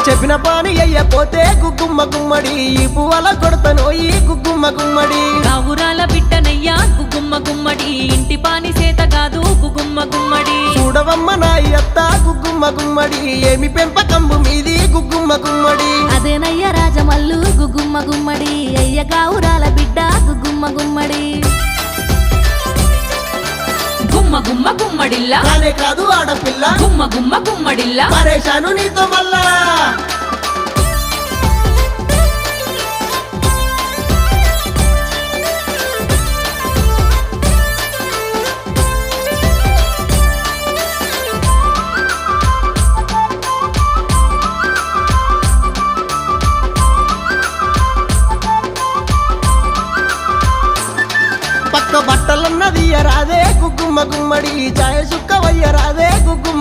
చెప్పిన పాని అయ్యపోతే గుగ్గుమ్మ గుమ్మడి ఈ పువ్వల కొడతను ఈ గుగ్గుమ్మ గుమ్మడి రావురాల బిడ్డనయ్యా గుగ్గుమ్మ గుమ్మడి ఇంటి పాని సేత కాదు గుగ్గుమ్మ గుమ్మడి చూడవమ్మ నా అత్త గుగ్గుమ్మ గుమ్మడి ఏమి పెంపకంబు మీది గుగ్గుమ్మ గుమ్మడి అదేనయ్య రాజమల్లు గుగ్గుమ్మ గుమ్మడి అయ్య గావురాల బిడ్డ గుగ్గుమ్మ గుమ్మడి గుమ్మ గుమ్మ గుమ్మడిల్లా కానే కాదు ఆడపిల్ల గుమ్మ గుమ్మ గుమ్మడిల్లా పరేషాను నీతో మళ్ళా పక్క బట్టలన్నది రాదే గుగ్గుమ్మ గుమ్మడి చాయ సుక్క వయ్య రాదే గుగ్గుమ్మ